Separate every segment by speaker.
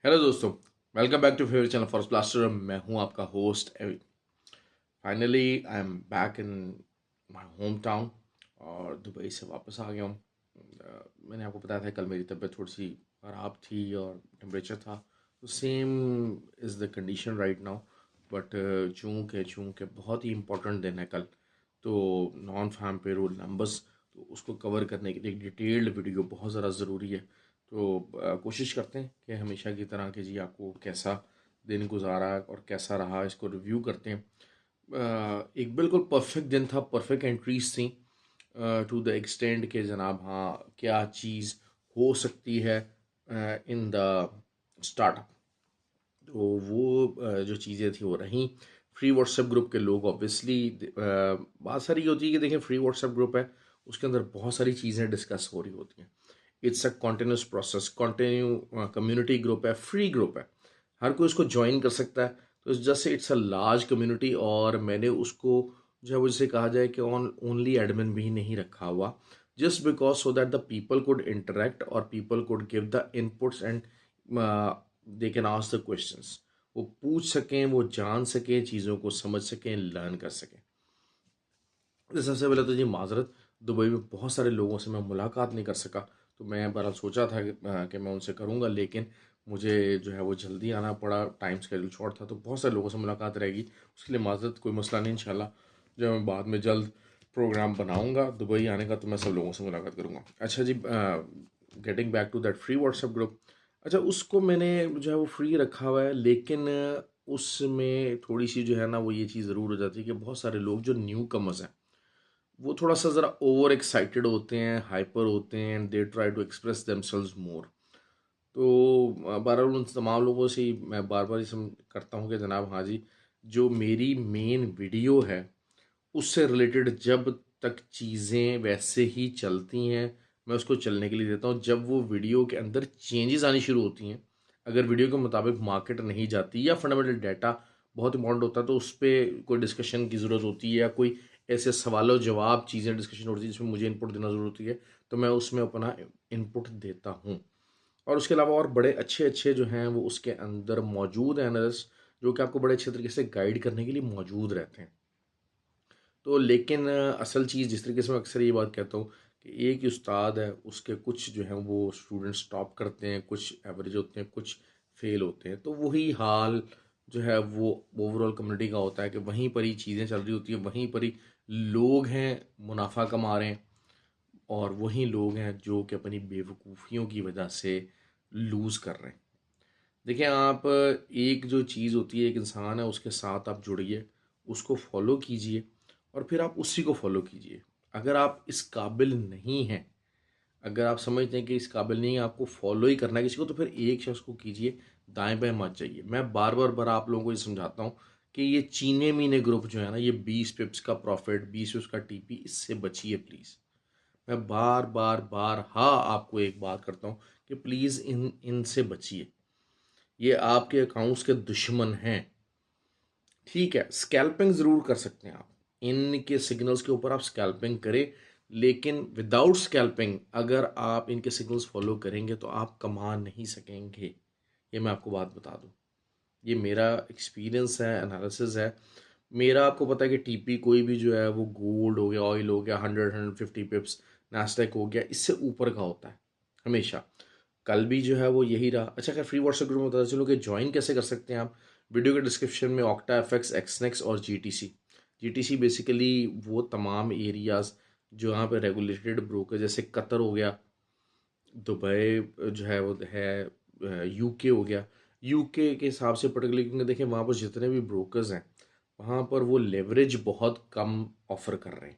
Speaker 1: Hello दोस्तों, welcome back to favourite channel for blaster. मैं हूं आपका host Avi. Finally I am back in my home town और Dubai से वापस आ गया हूं। मैंने आपको बताया था कल मेरी तबीयत थोड़ी सी ख़राब थी और टेम्परेचर था, तो same is the condition right now. But चूँकि बहुत ही इम्पोर्टेंट दिन है कल, तो नॉन फार्म पेरोल नंबर्स, तो उसको कवर करने के लिए एक डिटेल्ड वीडियो बहुत ज़्यादा ज़रूरी है। तो कोशिश करते हैं कि हमेशा की तरह कि जी आपको कैसा दिन गुजारा और कैसा रहा इसको रिव्यू करते हैं। एक बिल्कुल परफेक्ट दिन था, परफेक्ट एंट्रीज थी टू द एक्सटेंड के जनाब हाँ क्या चीज़ हो सकती है इन द स्टार्टअप। तो वो जो चीज़ें थी वो रहीं। फ्री व्हाट्सएप ग्रुप के लोग ऑब्वियसली बात सारी ये होती है कि देखें फ्री व्हाट्सएप ग्रुप है, उसके अंदर बहुत सारी चीज़ें डिस्कस हो रही होती हैं। It's a continuous process, continue community group है, फ्री ग्रुप है, हर कोई उसको ज्वाइन कर सकता है। तो just it's a large community और मैंने उसको जो है वो जिसे कहा जाए कि ऑन ओनली एडमिन भी नहीं रखा हुआ, just because so that the people could interact और people could give the inputs and they can ask the questions. वो पूछ सकें, वो जान सकें, चीज़ों को समझ सकें, लर्न कर सकें। तो सबसे पहले तो जी माजरत, दुबई में बहुत सारे लोगों से मैं मुलाकात नहीं कर सका। तो मैं बहरहाल सोचा था कि मैं उनसे करूंगा, लेकिन मुझे जो है वो जल्दी आना पड़ा, टाइम स्केड्यूल शॉर्ट था, तो बहुत सारे लोगों से मुलाकात रहेगी। उसके लिए माजरत, कोई मसला नहीं। इंशाल्लाह जो मैं बाद में जल्द प्रोग्राम बनाऊंगा दुबई आने का, तो मैं सब लोगों से मुलाकात करूंगा। अच्छा जी, getting back to that free WhatsApp group. अच्छा, उसको मैंने जो है वो फ्री रखा हुआ है, लेकिन उसमें थोड़ी सी जो है ना वो ये चीज़ ज़रूर हो जाती है कि बहुत सारे लोग जो न्यू कमर्स हैं वो थोड़ा सा ज़रा ओवर एक्साइटेड होते हैं, हाइपर होते हैं, and they try to express themselves more. तो बहरहाल उन तमाम लोगों से ही मैं बार बार इसम करता हूँ कि जनाब हाँ जी, जो मेरी मेन वीडियो है उससे रिलेटेड जब तक चीज़ें वैसे ही चलती हैं, मैं उसको चलने के लिए देता हूँ। जब वो वीडियो के अंदर चेंजेस आनी शुरू होती हैं, अगर वीडियो के मुताबिक मार्केट नहीं जाती या फंडामेंटल डाटा बहुत इंपॉर्टेंट होता है, तो उस पर कोई डिस्कशन की ज़रूरत होती है या कोई ऐसे सवालों जवाब चीज़ें डिस्कशन होती है जिसमें मुझे इनपुट देना ज़रूरत होती है, तो मैं उसमें अपना इनपुट देता हूँ। और उसके अलावा और बड़े अच्छे अच्छे जो हैं वो उसके अंदर मौजूद हैं एनालिस्ट, जो कि आपको बड़े अच्छे तरीके से गाइड करने के लिए मौजूद रहते हैं। तो लेकिन असल चीज़ जिस तरीके से मैं अक्सर ये बात कहता हूँ कि एक ही उस्ताद है, उसके कुछ जो हैं वो स्टूडेंट्स टॉप करते हैं, कुछ एवरेज होते हैं, कुछ फेल होते हैं। तो वही हाल जो है वो ओवरऑल कम्युनिटी का होता है कि वहीं पर ही चीज़ें चल रही होती है, वहीं पर ही लोग हैं मुनाफा कमा रहे हैं, और वही लोग हैं जो कि अपनी बेवकूफ़ियों की वजह से लूज़ कर रहे हैं। देखिए आप, एक जो चीज़ होती है, एक इंसान है, उसके साथ आप जुड़िए, उसको फॉलो कीजिए और फिर आप उसी को फॉलो कीजिए। अगर आप इस काबिल नहीं हैं, अगर आप समझते हैं कि इस काबिल नहीं है, आपको फॉलो ही करना है किसी को, तो फिर एक शख्स को कीजिए, दाएं बाएं मत जाइए। मैं बार बार बार आप लोगों को ये समझाता हूँ कि ये चीने मीने ग्रुप जो है ना, ये 20 पिप्स का प्रॉफिट, 20 पिप्स का टीपी, इससे बचिए प्लीज़। मैं बार बार बार हाँ आपको एक बात करता हूँ कि प्लीज़ इनसे बचिए। ये आपके अकाउंट्स के दुश्मन हैं। ठीक है, स्कैल्पिंग ज़रूर कर सकते हैं आप, इनके सिग्नल्स के ऊपर आप स्कैल्पिंग करें, लेकिन विदाउट स्कैल्पिंग अगर आप इनके सिग्नल्स फॉलो करेंगे तो आप कमा नहीं सकेंगे। ये मैं आपको बात बता दूं, ये मेरा एक्सपीरियंस है, एनालिसिस है मेरा। आपको पता है कि टीपी कोई भी जो है वो गोल्ड हो गया, ऑयल हो गया, 100 150 पिप्स, नास्टेक हो गया, इससे ऊपर का होता है हमेशा। कल भी जो है वो यही रहा। अच्छा, खैर फ्री व्हाट्सएप ग्रुप में बता चलो कि ज्वाइन कैसे कर सकते हैं आप। वीडियो के डिस्क्रिप्शन में ऑक्टा एफएक्स, एक्सनेक्स और जीटीसी। जीटीसी बेसिकली वो तमाम एरियाज़ जो यहाँ पे रेगुलेटेड ब्रोकर, जैसे कतर हो गया, दुबई जो है वो है, यूके हो गया। यूके के हिसाब से पर्टिकुलरली, क्योंकि देखिए वहाँ पर जितने भी ब्रोकर्स हैं, वहाँ पर वो लेवरेज बहुत कम ऑफर कर रहे हैं,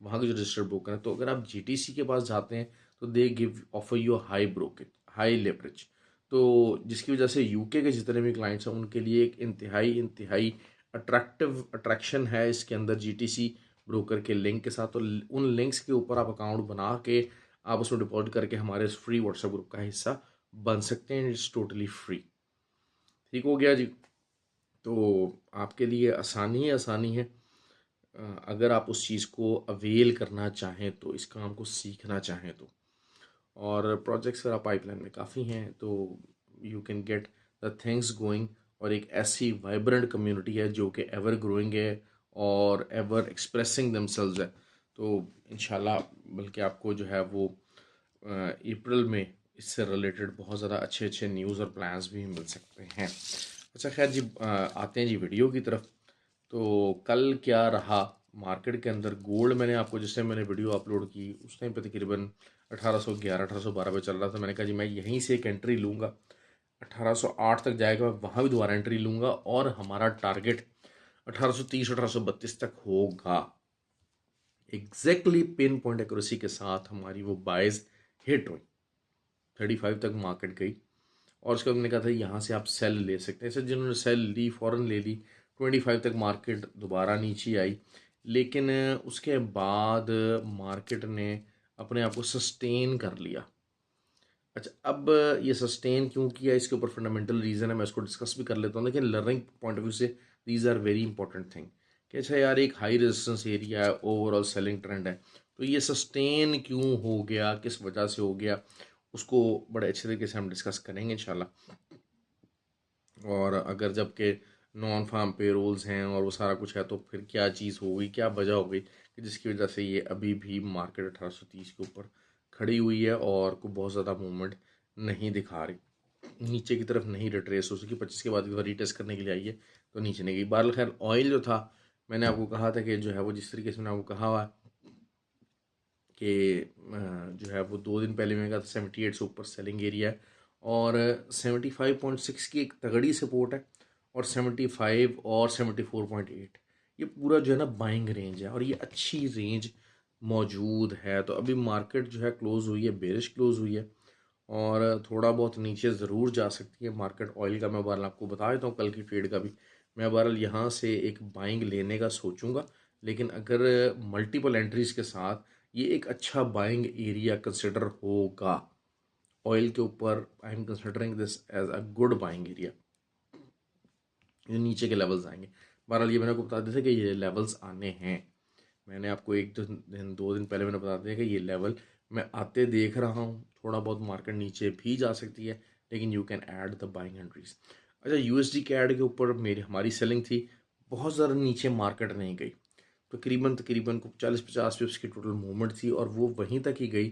Speaker 1: वहाँ के जो रजिस्टर्ड ब्रोकर हैं। तो अगर आप जीटीसी के पास जाते हैं तो they give offer you high brokerage, high leverage. तो जिसकी वजह से यूके के जितने भी क्लाइंट्स हैं उनके लिए एक इंतहाई इंतहाई अट्रैक्टिव अट्रैक्शन है इसके अंदर जीटीसी ब्रोकर के लिंक के साथ। तो उन लिंक्स के ऊपर आप अकाउंट बना के आप उसमें डिपॉजिट करके हमारे फ्री व्हाट्सएप ग्रुप का हिस्सा बन सकते हैं। It's totally free. ठीक हो गया जी। तो आपके लिए आसानी ही आसानी है, अगर आप उस चीज़ को अवेल करना चाहें, तो इस काम को सीखना चाहें तो। और प्रोजेक्ट्स मेरा पाइपलाइन में काफ़ी हैं, तो you can get the things going. और एक ऐसी वाइब्रेंट कम्युनिटी है जो कि एवर ग्रोइंग है और एवर एक्सप्रेसिंग दमसेल्व्स है। तो इंशाल्लाह बल्कि आपको जो है वो अप्रैल में इससे रिलेटेड बहुत ज़्यादा अच्छे अच्छे न्यूज़ और प्लान्स भी मिल सकते हैं। अच्छा खैर जी, आते हैं जी वीडियो की तरफ। तो कल क्या रहा मार्केट के अंदर। गोल्ड मैंने आपको, जिससे मैंने वीडियो अपलोड की उस टाइम पे तकरीबन 1811 1812 पे चल रहा था। मैंने कहा जी मैं यहीं से एक एंट्री लूँगा, 1808 तक जाएगा, वहाँ भी दोबारा एंट्री लूँगा और हमारा टारगेट 1830 1832 तक होगा। एग्जैक्टली पिन पॉइंट एक्यूरेसी के साथ हमारी वो बाइज हिट हुई। 35 तक मार्केट गई और उसके बाद मैंने कहा था यहाँ से आप सेल ले सकते हैं। ऐसे जिन्होंने सेल ली फ़ौरन ले ली। 25 तक मार्केट दोबारा नीचे आई, लेकिन उसके बाद मार्केट ने अपने आप को सस्टेन कर लिया। अच्छा, अब ये सस्टेन क्यों किया, इसके ऊपर फंडामेंटल रीज़न है, मैं उसको डिस्कस भी कर लेता हूँ। लेकिन लर्निंग पॉइंट ऑफ व्यू से these are very important thing कि अच्छा यार एक हाई रेजिस्टेंस एरिया है, ओवरऑल सेलिंग ट्रेंड है, तो ये सस्टेन क्यों हो गया, किस वजह से हो गया, उसको बड़े अच्छे तरीके से हम डिस्कस करेंगे इंशाल्लाह। और अगर जबकि नॉन फार्म पे रोल्स हैं और वो सारा कुछ है, तो फिर क्या चीज़ हो गई, क्या वजह हो गई कि जिसकी वजह से ये अभी भी मार्केट 1830 के ऊपर खड़ी हुई है और कोई बहुत ज़्यादा मूवमेंट नहीं दिखा रही, नीचे की तरफ नहीं रिट्रेस हो सकी। 25 के बाद एक बार रीटेस्ट करने के लिए आई है तो नीचे नहीं गई। बहरहाल खैर ऑयल जो था, मैंने आपको कहा था कि जो है वो जिस तरीके से मैंने आपको कहा हुआ कि जो है वो 2 दिन पहले मैंने कहा था 78 से ऊपर सेलिंग एरिया है और 75.6 की एक तगड़ी सपोर्ट है और 75 और 74.8 ये पूरा जो है ना बाइंग रेंज है और ये अच्छी रेंज मौजूद है। तो अभी मार्केट जो है क्लोज़ हुई है, बेरिश क्लोज़ हुई है और थोड़ा बहुत नीचे ज़रूर जा सकती है मार्केट। ऑयल का मैं बहरहाल आपको बता देता हूँ, कल की ट्रेड का भी मैं बहरहाल यहाँ से एक बाइंग लेने का सोचूंगा। लेकिन अगर मल्टीपल एंट्रीज के साथ ये एक अच्छा बाइंग एरिया कंसिडर होगा ऑयल के ऊपर। I am considering this as a good buying area. ये नीचे के लेवल्स आएंगे। बहरहाल ये मैंने आपको बता दिया था कि ये लेवल्स आने हैं। मैंने आपको एक दो दिन पहले मैंने बता दिया कि ये लेवल मैं आते देख रहा हूँ। थोड़ा बहुत मार्केट नीचे भी जा सकती है, लेकिन you can add the buying entries. अच्छा, यूएसडी कैड के ऊपर मेरी हमारी सेलिंग थी, बहुत ज़्यादा नीचे मार्केट नहीं गई। तकरीबन तकरीबन को 40-50 पिप्स की टोटल मूवमेंट थी और वो वहीं तक ही गई।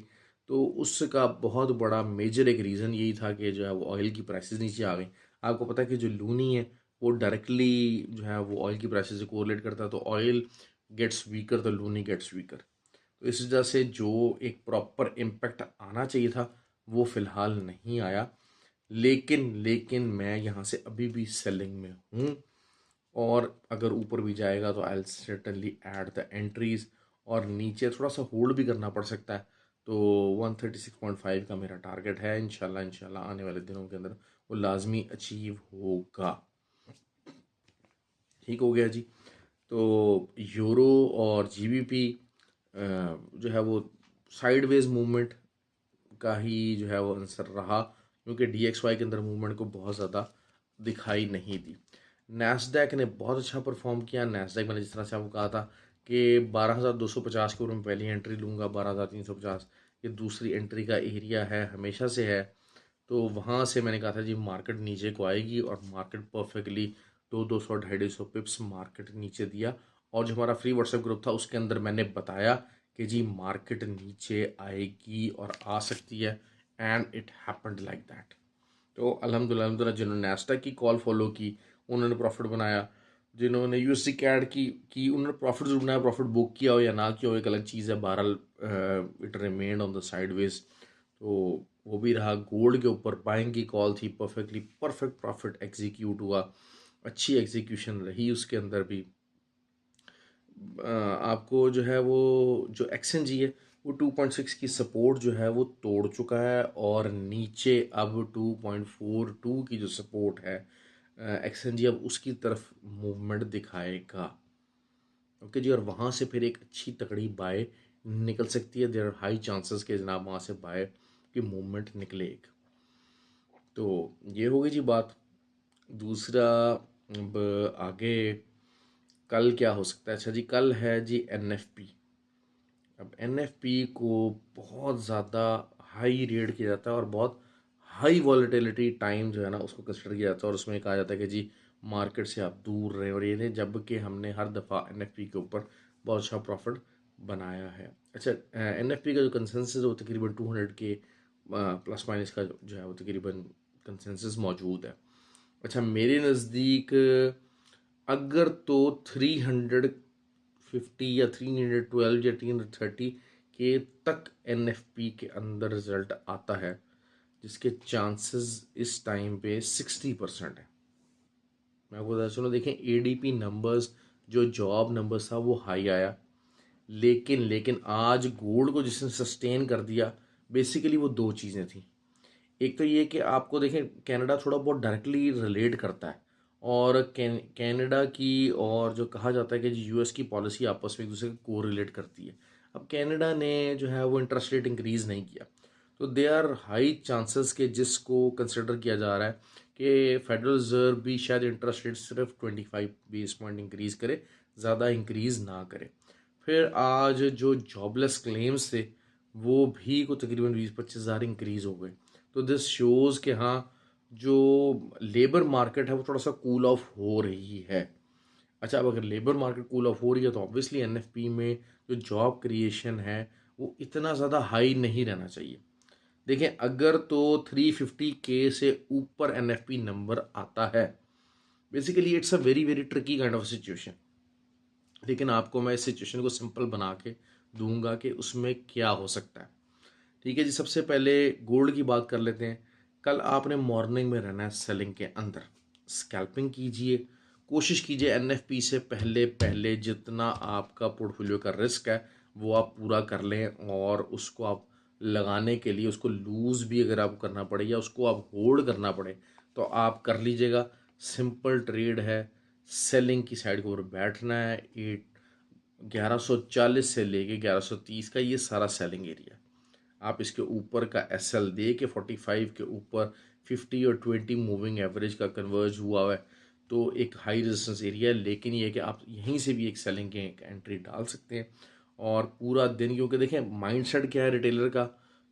Speaker 1: तो उसका बहुत बड़ा मेजर एक रीज़न यही था कि जो है वो ऑयल की प्राइसेस नीचे आ गई। आपको पता है कि जो लूनी है वो डायरेक्टली जो है वो ऑयल की प्राइसेस से कोरिलेट करता है। तो ऑयल गेट्स वीकर तो लूनी गेट्स वीकर। तो इस वजह से जो एक प्रॉपर इम्पैक्ट आना चाहिए था वो फ़िलहाल नहीं आया। लेकिन मैं यहाँ से अभी भी सेलिंग में हूँ और अगर ऊपर भी जाएगा तो I will certainly add the entries और नीचे थोड़ा सा होल्ड भी करना पड़ सकता है। तो 136.5 का मेरा टारगेट है। इंशाल्लाह इंशाल्लाह आने वाले दिनों के अंदर वो लाजमी अचीव होगा। ठीक हो गया जी। तो यूरो और जीबीपी जो है वो साइडवेज मूवमेंट का ही जो है वो आंसर रहा, क्योंकि DXY के अंदर मूवमेंट को बहुत ज़्यादा दिखाई नहीं दी। नैस्डैक ने बहुत अच्छा परफॉर्म किया। नैस्डैक मैंने जिस तरह से आपको कहा था कि 12,250 के ऊपर मैं पहली एंट्री लूँगा, 12,350 ये दूसरी एंट्री का एरिया है, हमेशा से है। तो वहाँ से मैंने कहा था जी मार्केट नीचे को आएगी और मार्केट परफेक्टली 200 250 पिप्स मार्केट नीचे दिया। और जो हमारा फ्री व्हाट्सएप ग्रुप था उसके अंदर मैंने बताया कि जी मार्केट नीचे आएगी और आ सकती है, and it happened like that. तो अल्हम्दुलिल्लाह जिन्होंने नैस्डैक की कॉल फॉलो की उन्होंने प्रॉफिट बनाया। जिन्होंने यूएसडी कैड की उन्होंने प्रॉफिट जरूर बनाया। प्रॉफिट बुक किया हो या ना किया हो एक अलग चीज़ है। बहरहाल it remained on the sideways. तो वो भी रहा। गोल्ड के ऊपर बाइंग की कॉल थी, परफेक्टली परफेक्ट प्रॉफिट एग्जीक्यूट हुआ, अच्छी एग्जीक्यूशन रही उसके अंदर भी। आपको जो है वो जो एक्सएनजी है वो 2.6 की सपोर्ट जो है वो तोड़ चुका है और नीचे अब 2.42 की जो सपोर्ट है एक्सएनजी अब उसकी तरफ मूवमेंट दिखाएगा। ओके जी, और वहाँ से फिर एक अच्छी तगड़ी बाय निकल सकती है। देयर आर हाई चांसेस के जनाब वहाँ से बाय की मूवमेंट निकले एक। तो ये हो गई जी बात। दूसरा, अब आगे कल क्या हो सकता है। अच्छा जी, कल है जी NFP। अब NFP को बहुत ज़्यादा हाई रेट किया जाता है और बहुत हाई वॉलेटिलिटी टाइम जो है ना उसको कंसिडर किया जाता है और उसमें कहा जाता है कि जी मार्केट से आप दूर रहे और ये नहीं, जबकि हमने हर दफ़ा एनएफपी के ऊपर बहुत अच्छा प्रॉफिट बनाया है। अच्छा, एनएफपी का जो कंसेंसस है वो तकरीबन 200 के प्लस माइनस का जो है वो तकरीबन कंसेंसस मौजूद है। अच्छा, मेरे नज़दीक अगर तो 350 या 312 या 330 के तक एनएफपी के अंदर रिजल्ट आता है, जिसके चांसेस इस टाइम पे 60% है। मैं आपको बता चलो, देखें एडीपी नंबर्स, जो जॉब नंबर्स था वो हाई आया, लेकिन आज गोल्ड को जिसने सस्टेन कर दिया, बेसिकली वो दो चीज़ें थी। एक तो ये कि आपको देखें कनाडा थोड़ा बहुत डायरेक्टली रिलेट करता है, और कनाडा की और जो कहा जाता है कि यूएस की पॉलिसी आपस में एक दूसरे को रिलेट करती है। अब कनाडा ने जो है वो इंटरेस्ट रेट इंक्रीज़ नहीं किया, तो दे आर हाई चांसेस के जिसको कंसिडर किया जा रहा है कि फेडरल रिजर्व भी शायद इंटरेस्ट रेट सिर्फ 25 बेस पॉइंट इंक्रीज़ करे, ज़्यादा इंक्रीज़ ना करे। फिर आज जो जॉबलेस क्लेम्स थे वो भी को तकरीबन 20-25 हज़ार इंक्रीज़ हो गए। तो दिस शोज़ कि हाँ, जो लेबर मार्केट है वो थोड़ा सा कूल ऑफ हो रही है। अच्छा, अब अगर लेबर मार्केट कूल ऑफ हो रही है तो ऑब्वियसली एनएफपी में जो जॉब क्रिएशन है वो इतना ज़्यादा हाई नहीं रहना चाहिए। देखें, अगर तो 350 के से ऊपर एनएफपी नंबर आता है, basically it's a very very tricky kind of situation. लेकिन आपको मैं इस सिचुएशन को सिंपल बना के दूंगा कि उसमें क्या हो सकता है। ठीक है जी, सबसे पहले गोल्ड की बात कर लेते हैं। कल आपने मॉर्निंग में रहना है सेलिंग के अंदर, स्कैल्पिंग कीजिए, कोशिश कीजिए एनएफपी से पहले पहले जितना आपका पोर्टफोलियो का रिस्क है वो आप पूरा कर लें, और उसको आप लगाने के लिए उसको लूज़ भी अगर आपको करना पड़े या उसको आप होल्ड करना पड़े तो आप कर लीजिएगा। सिंपल ट्रेड है, सेलिंग की साइड के ऊपर बैठना है। 1140 से लेके 1130 का ये सारा सेलिंग एरिया, आप इसके ऊपर का एस एल दे के 45 के ऊपर 50 और 20 मूविंग एवरेज का कन्वर्ज हुआ है तो एक हाई रेजिस्टेंस एरिया है। लेकिन ये है कि आप यहीं से भी एक सेलिंग की एक एंट्री डाल सकते हैं और पूरा दिन, क्योंकि देखें माइंडसेट क्या है रिटेलर का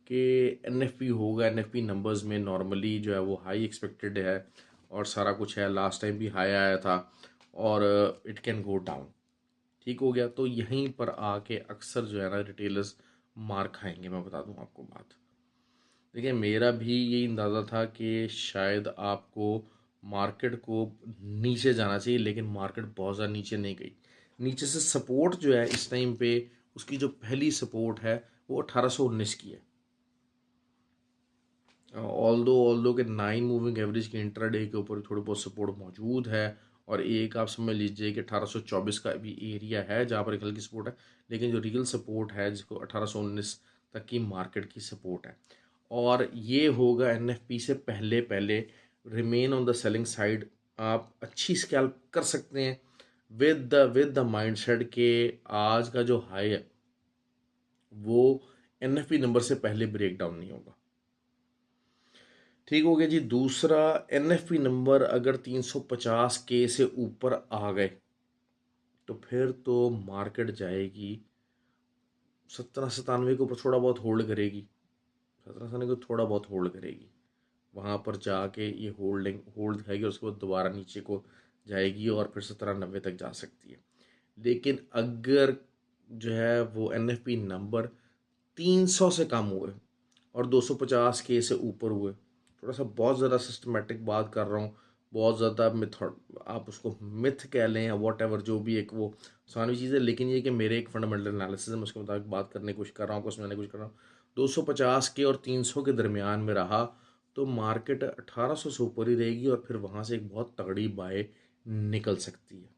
Speaker 1: कि एनएफपी होगा, एनएफपी नंबर्स में नॉर्मली जो है वो हाई एक्सपेक्टेड है और सारा कुछ है, लास्ट टाइम भी हाई आया था और इट कैन गो डाउन। ठीक हो गया, तो यहीं पर आके अक्सर जो है ना रिटेलर्स मार खाएंगे। मैं बता दूं आपको बात, देखिए मेरा भी यही अंदाज़ा था कि शायद आपको मार्केट को नीचे जाना चाहिए, लेकिन मार्केट बहुत ज़्यादा नीचे नहीं गई। नीचे से सपोर्ट जो है इस टाइम पे, उसकी जो पहली सपोर्ट है वो 1819 की है। ऑल्दो के 9 मूविंग एवरेज के इंट्राडे के ऊपर थोड़ी बहुत सपोर्ट मौजूद है, और एक आप समझ लीजिए कि 1824 का भी एरिया है जहाँ पर एक हल्की सपोर्ट है, लेकिन जो रियल सपोर्ट है जिसको 1819 तक की मार्केट की सपोर्ट है, और ये होगा एनएफपी से पहले पहले। Remain on the selling side, आप अच्छी स्कैल्प कर सकते हैं विद द माइंडसेट के आज का जो हाई है वो एनएफपी नंबर से पहले ब्रेक डाउन नहीं होगा। ठीक हो गया जी। दूसरा, एनएफपी नंबर अगर 350 के से ऊपर आ गए तो फिर तो मार्केट जाएगी 1797 के ऊपर, थोड़ा बहुत होल्ड करेगी, 1797 को थोड़ा बहुत होल्ड करेगी, वहाँ पर जाके ये होल्ड दिखाएगी और उसके बाद दोबारा नीचे को जाएगी और फिर 1790 तक जा सकती है। लेकिन अगर जो है वो एनएफपी नंबर 300 से कम हुए और 250 के से ऊपर हुए, थोड़ा सा बहुत ज़्यादा सिस्टमेटिक बात कर रहा हूँ, बहुत ज़्यादा मिथड, आप उसको मिथ कह लें या वॉट एवर, जो भी एक वो आसानी चीज़ है, लेकिन ये कि मेरे एक फंडामेंटल एनालिसिस है, मैं उसके मुताबिक बात करने की कोशिश कर रहा हूँ, आपको समझाने की कोशिश कर रहा हूँ। 250 के और 300 के दरमियान में रहा तो मार्केट 1800 से ऊपर ही रहेगी और फिर वहाँ से एक बहुत तगड़ी बाय निकल सकती है।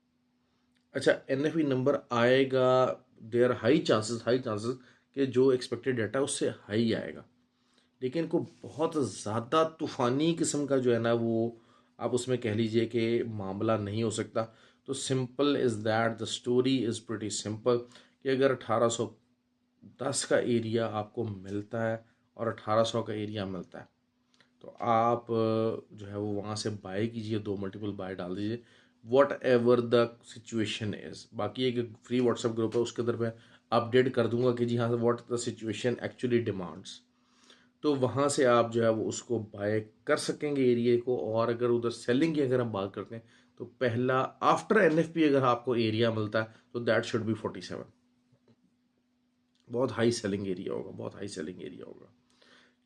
Speaker 1: अच्छा, एनएफई नंबर आएगा, देयर हाई चांसेस कि जो एक्सपेक्टेड डाटा उससे हाई आएगा, लेकिन को बहुत ज़्यादा तूफ़ानी किस्म का जो है ना वो आप उसमें कह लीजिए कि मामला नहीं हो सकता। तो simple is that, the story is pretty simple कि अगर 1810 का एरिया आपको मिलता है और 1800 का एरिया मिलता है तो आप जो है वो वहाँ से बाय कीजिए, 2 मल्टीपल बाय डाल दीजिए, what ever the situation is. बाकी एक फ्री व्हाट्सएप ग्रुप है, उसके अंदर मैं अपडेट कर दूंगा कि जी हाँ what the situation actually demands. तो वहाँ से आप जो है वो उसको बाय कर सकेंगे एरिया को। और अगर उधर सेलिंग की अगर हम बात करते हैं तो पहला आफ्टर एनएफपी अगर आपको एरिया मिलता है तो दैट शुड बी 47। बहुत हाई सेलिंग एरिया होगा, बहुत हाई सेलिंग एरिया होगा।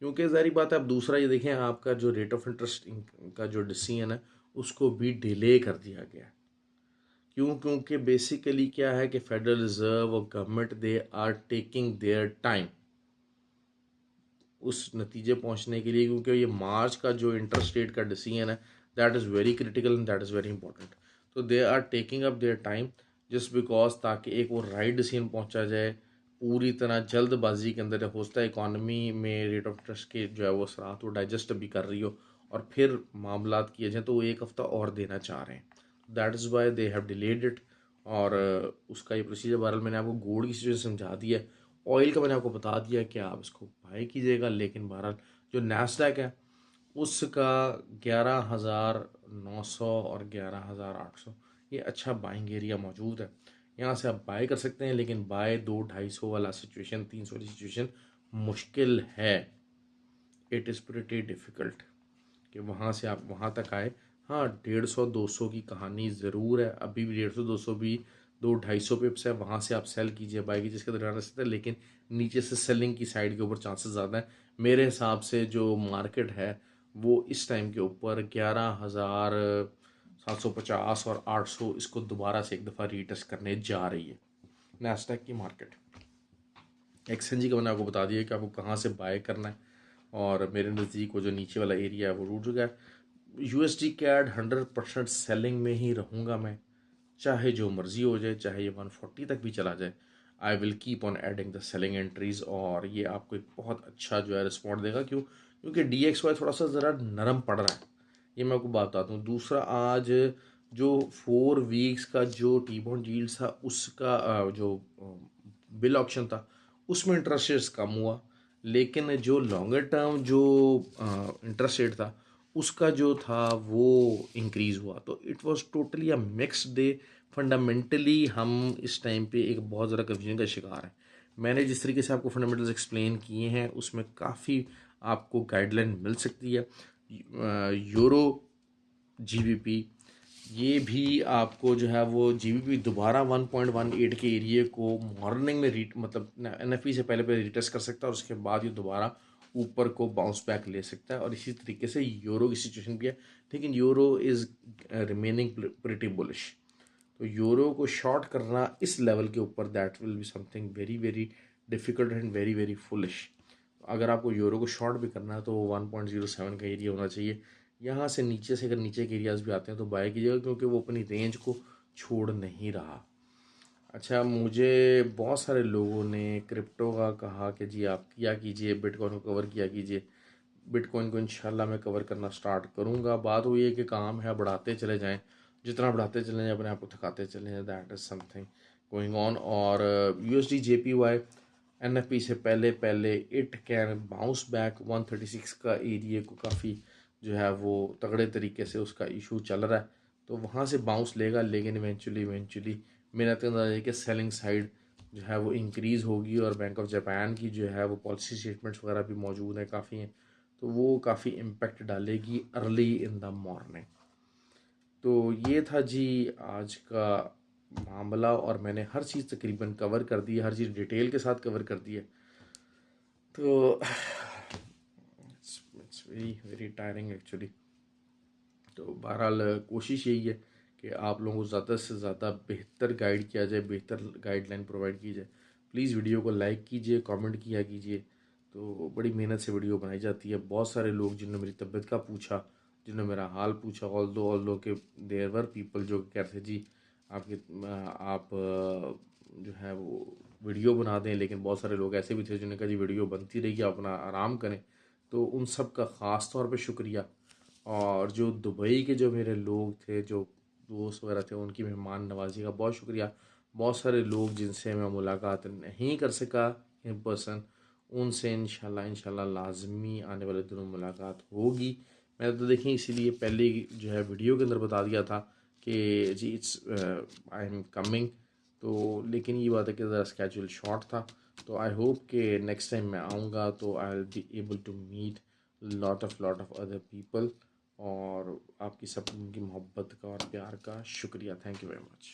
Speaker 1: क्योंकि ज़ाहिर बात है, अब दूसरा ये देखें, आपका जो रेट ऑफ इंटरेस्ट का जो डिसीजन है उसको भी डिले कर दिया गया है। क्यों? क्योंकि बेसिकली क्या है कि फेडरल रिजर्व और government they are taking their time उस नतीजे पहुंचने के लिए, क्योंकि ये मार्च का जो इंटरेस्ट रेट का डिसीजन है that is very critical and that is very important. तो they are taking up their time just because, ताकि एक वो राइट डिसीजन पहुंचा जाए। पूरी तरह जल्दबाजी के अंदर हो सकता है इकॉनमी में रेट ऑफ इंटरेस्ट के जो है वो असरात वो डाइजेस्ट अभी कर रही हो और फिर मामलात किए जाएँ, तो वो एक हफ़्ता और देना चाह रहे हैं। That is why they have delayed it. और उसका ये प्रोसीजर, बहरहाल मैंने आपको गोल्ड की सिचुएशन समझा दी है। ऑयल का मैंने आपको बता दिया कि आप इसको बाई कीजिएगा, लेकिन बहरहाल जो नैस्डैक है उसका 11,900 और 11,800 ये अच्छा बाइंग एरिया मौजूद है। यहाँ से आप बाय कर सकते हैं, लेकिन बाय 200-250 वाला सिचुएशन, 300 वाली सिचुएशन मुश्किल है। इट इज़ प्रिटी डिफ़िकल्ट कि वहाँ से आप वहाँ तक आए। हाँ, 150-200 की कहानी ज़रूर है, अभी भी 150-200 भी 200-250 पिप्स है। वहाँ से आप सेल कीजिए, बाई कीजिए, इसके दरमियान रह सकते हैं, लेकिन नीचे से सेलिंग की साइड के ऊपर चांसेस ज़्यादा हैं। मेरे हिसाब से जो मार्केट है वो इस टाइम के ऊपर 11,750 और 800 इसको दोबारा से एक दफ़ा रीटेस्ट करने जा रही है नैस्डैक की मार्केट। एक्सचेंज का मैंने आपको बता दिया कि आपको कहाँ से बाय करना है, और मेरे नज़दीक वो जो नीचे वाला एरिया है वो रूट चुका है। यूएसडी कैड 100% सेलिंग में ही रहूँगा मैं, चाहे जो मर्ज़ी हो जाए, चाहे ये 140 तक भी चला जाए। I will keep on adding the selling entries, और ये आपको एक बहुत अच्छा जो है रिस्पॉन्ड देगा। क्यों? क्योंकि DXY थोड़ा सा ज़रा नरम पड़ रहा है, ये मैं आपको बात बताता हूँ। दूसरा, आज जो 4 वीक्स का जो टी बॉन्ड यील्ड था उसका जो बिल ऑप्शन था उसमें इंटरेस्ट रेट्स कम हुआ, लेकिन जो लॉन्गर टर्म जो इंटरेस्ट रेट था उसका जो था वो इंक्रीज़ हुआ। तो it was totally a mixed day. Fundamentally हम इस टाइम पे एक बहुत ज़्यादा कन्फ्यूजन का शिकार हैं। मैंने जिस तरीके से आपको फंडामेंटल्स एक्सप्लेन किए हैं उसमें काफ़ी आपको गाइडलाइन मिल सकती है। यूरो GBP, ये भी आपको जो है वो GBP दोबारा 1.18 के एरिए को मॉर्निंग में रीट मतलब NFP से पहले रिटेस्ट कर सकता है, और उसके बाद ये दोबारा ऊपर को बाउंस बैक ले सकता है। और इसी तरीके से यूरो की सिचुएशन भी है, लेकिन euro is remaining pretty bullish. तो यूरो को शॉर्ट करना इस लेवल के ऊपर that will be something very very difficult and very very foolish. अगर आपको यूरो को शॉर्ट भी करना है तो 1.07 का एरिया होना चाहिए। यहाँ से नीचे से अगर नीचे के एरियाज़ भी आते हैं तो बाय कीजिएगा, क्योंकि वो अपनी रेंज को छोड़ नहीं रहा। अच्छा, मुझे बहुत सारे लोगों ने क्रिप्टो का कहा कि जी आप किया कीजिए, बिटकॉइन को कवर किया कीजिए। बिटकॉइन को इंशाल्लाह मैं कवर करना स्टार्ट करूँगा। बात हुई है कि काम है, बढ़ाते चले जाएं, जितना बढ़ाते चले जाएं अपने आप को थकाते चले जाएं। That is something going on. और USD JPY NFP से पहले पहले इट कैन बाउंस बैक 136 का एरिया को काफ़ी जो है वो तगड़े तरीके से उसका इशू चल रहा है, तो वहाँ से बाउंस लेगा। लेकिन इवेंचुअली मेरा तो अंदाज़ा है कि सेलिंग साइड जो है वो इंक्रीज़ होगी, और बैंक ऑफ जापान की जो है वो पॉलिसी स्टेटमेंट्स वगैरह भी मौजूद हैं, काफ़ी हैं, तो वो काफ़ी इम्पेक्ट डालेगी अर्ली इन द मॉर्निंग। तो ये था जी आज का मामला, और मैंने हर चीज़ तकरीबन कवर कर दी है, हर चीज़ डिटेल के साथ कवर कर दी है। तो it's very very tiring actually. तो बहरहाल कोशिश यही है कि आप लोगों को ज़्यादा से ज़्यादा बेहतर गाइड किया जाए, बेहतर गाइडलाइन प्रोवाइड की जाए। प्लीज़ वीडियो को लाइक कीजिए, कमेंट किया कीजिए। तो बड़ी मेहनत से वीडियो बनाई जाती है। बहुत सारे लोग जिन्होंने मेरी तबीयत का पूछा, जिन्होंने मेरा हाल पूछा, ऑल दो के देयर वर पीपल जो कह रहे थे जी आपके आप जो है वो वीडियो बना दें, लेकिन बहुत सारे लोग ऐसे भी थे जिन्होंने कहा जी वीडियो बनती रहेगी, आप अपना आराम करें। तो उन सब का ख़ास तौर पे शुक्रिया। और जो दुबई के जो मेरे लोग थे, जो दोस्त वगैरह थे, उनकी मेहमान नवाजी का बहुत शुक्रिया। बहुत सारे लोग जिनसे मैं मुलाकात नहीं कर सका इन पर्सन, उनसे इंशाल्लाह लाजमी आने वाले दिनों मुलाकात होगी। मैंने तो देखिए इसीलिए पहले ही जो है वीडियो के अंदर बता दिया था कि जी इट्स आई एम कमिंग। तो लेकिन ये बात है कि ज़रा स्केड्यूल शॉर्ट था, तो आई होप कि नेक्स्ट टाइम मैं आऊँगा तो I will be able to meet lot of other people. और आपकी सब की मोहब्बत का और प्यार का शुक्रिया। Thank you very much.